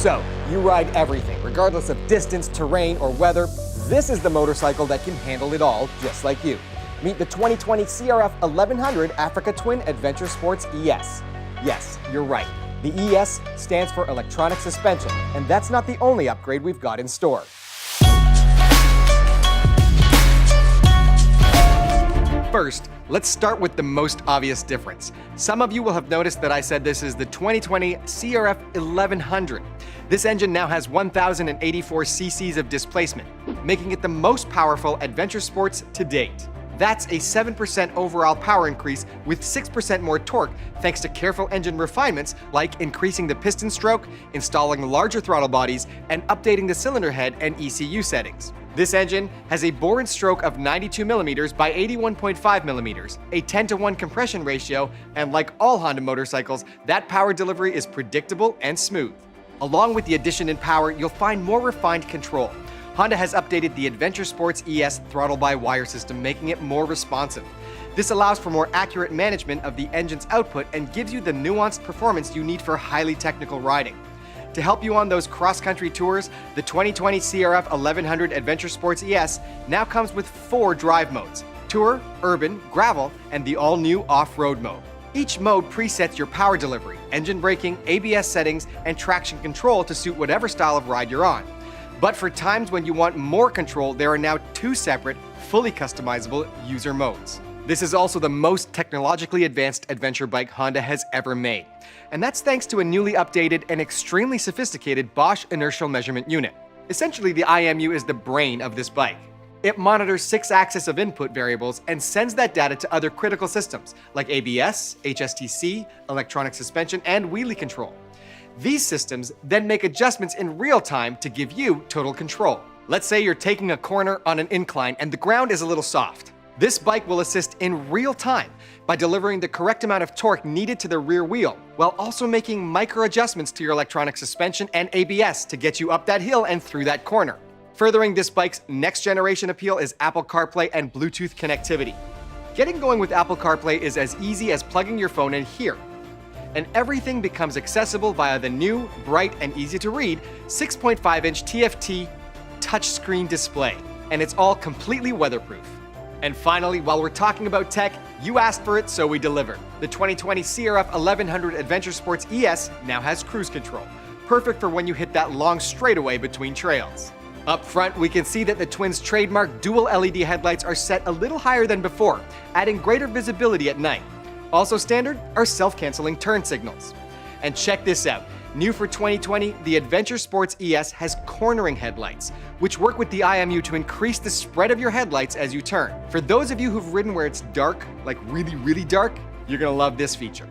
So, you ride everything, regardless of distance, terrain, or weather. This is the motorcycle that can handle it all, just like you. Meet the 2020 CRF1100 Africa Twin Adventure Sports ES. Yes, you're right. The ES stands for electronic suspension, and that's not the only upgrade we've got in store. First, let's start with the most obvious difference. Some of you will have noticed that I said this is the 2020 CRF1100. This engine now has 1,084 cc's of displacement, making it the most powerful adventure sports to date. That's a 7% overall power increase with 6% more torque thanks to careful engine refinements like increasing the piston stroke, installing larger throttle bodies, and updating the cylinder head and ECU settings. This engine has a bore and stroke of 92mm by 81.5mm, a 10-to-1 compression ratio, and like all Honda motorcycles, that power delivery is predictable and smooth. Along with the addition in power, you'll find more refined control. Honda has updated the Adventure Sports ES throttle-by-wire system, making it more responsive. This allows for more accurate management of the engine's output and gives you the nuanced performance you need for highly technical riding. To help you on those cross-country tours, the 2020 CRF1100 Adventure Sports ES now comes with 4 drive modes: Tour, Urban, Gravel, and the all-new Off-Road mode. Each mode presets your power delivery, engine braking, ABS settings, and traction control to suit whatever style of ride you're on. But for times when you want more control, there are now 2 separate, fully customizable user modes. This is also the most technologically advanced adventure bike Honda has ever made. And that's thanks to a newly updated and extremely sophisticated Bosch inertial measurement unit. Essentially, the IMU is the brain of this bike. It monitors 6 axes of input variables and sends that data to other critical systems like ABS, HSTC, electronic suspension, and wheelie control. These systems then make adjustments in real time to give you total control. Let's say you're taking a corner on an incline and the ground is a little soft. This bike will assist in real time by delivering the correct amount of torque needed to the rear wheel, while also making micro adjustments to your electronic suspension and ABS to get you up that hill and through that corner. Furthering this bike's next generation appeal is Apple CarPlay and Bluetooth connectivity. Getting going with Apple CarPlay is as easy as plugging your phone in here. And everything becomes accessible via the new, bright, and easy-to-read 6.5-inch TFT touchscreen display. And it's all completely weatherproof. And finally, while we're talking about tech, you asked for it, so we deliver. The 2020 CRF1100 Adventure Sports ES now has cruise control, perfect for when you hit that long straightaway between trails. Up front, we can see that the Twin's trademark dual LED headlights are set a little higher than before, adding greater visibility at night. Also standard are self-canceling turn signals. And check this out. New for 2020, the Adventure Sports ES has cornering headlights, which work with the IMU to increase the spread of your headlights as you turn. For those of you who've ridden where it's dark, like really, really dark, you're gonna love this feature.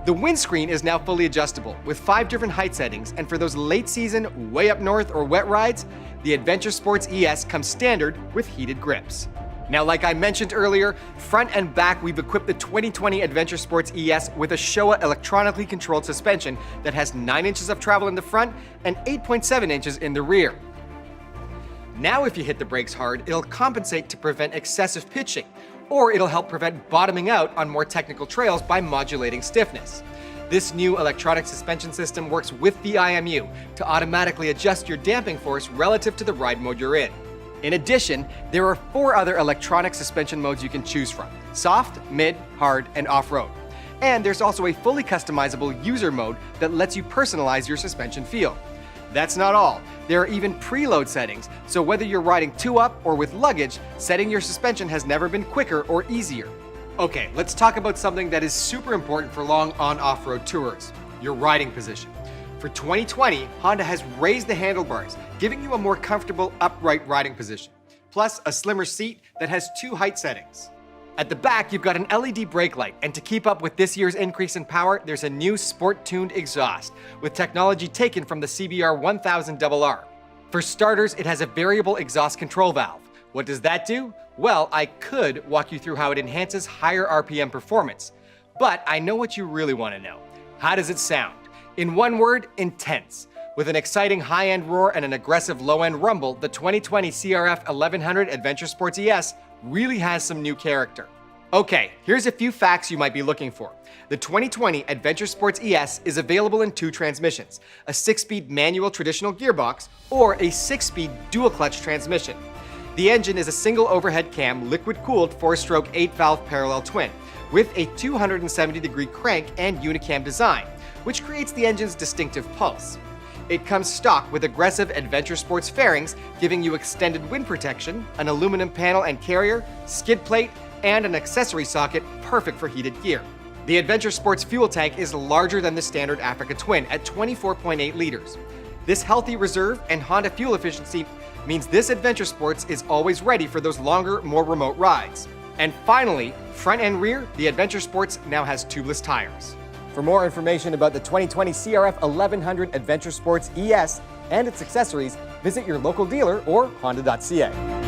The windscreen is now fully adjustable with 5 different height settings, and for those late season, way up north or wet rides, the Adventure Sports ES comes standard with heated grips. Now, like I mentioned earlier, front and back we've equipped the 2020 Adventure Sports ES with a Showa electronically controlled suspension that has 9 inches of travel in the front and 8.7 inches in the rear. Now if you hit the brakes hard, it'll compensate to prevent excessive pitching, or it'll help prevent bottoming out on more technical trails by modulating stiffness. This new electronic suspension system works with the IMU to automatically adjust your damping force relative to the ride mode you're in. In addition, there are 4 other electronic suspension modes you can choose from: soft, mid, hard, and off-road. And there's also a fully customizable user mode that lets you personalize your suspension feel. That's not all. There are even preload settings, so whether you're riding 2-up or with luggage, setting your suspension has never been quicker or easier. Okay, let's talk about something that is super important for long on-off-road tours: your riding position. For 2020, Honda has raised the handlebars, giving you a more comfortable upright riding position, plus a slimmer seat that has 2 height settings. At the back, you've got an LED brake light, and to keep up with this year's increase in power, there's a new sport-tuned exhaust, with technology taken from the CBR1100RR. For starters, it has a variable exhaust control valve. What does that do? Well, I could walk you through how it enhances higher RPM performance, but I know what you really want to know. How does it sound? In one word, intense. With an exciting high-end roar and an aggressive low-end rumble, the 2020 CRF1100 Adventure Sports ES really has some new character. Okay, here's a few facts you might be looking for. The 2020 Adventure Sports ES is available in 2 transmissions, a 6-speed manual traditional gearbox or a 6-speed dual-clutch transmission. The engine is a single overhead cam liquid-cooled 4-stroke 8-valve parallel twin with a 270-degree crank and unicam design, which creates the engine's distinctive pulse. It comes stock with aggressive Adventure Sports fairings, giving you extended wind protection, an aluminum panel and carrier, skid plate, and an accessory socket perfect for heated gear. The Adventure Sports fuel tank is larger than the standard Africa Twin at 24.8 liters. This healthy reserve and Honda fuel efficiency means this Adventure Sports is always ready for those longer, more remote rides. And finally, front and rear, the Adventure Sports now has tubeless tires. For more information about the 2020 CRF1100 Adventure Sports ES and its accessories, visit your local dealer or honda.ca.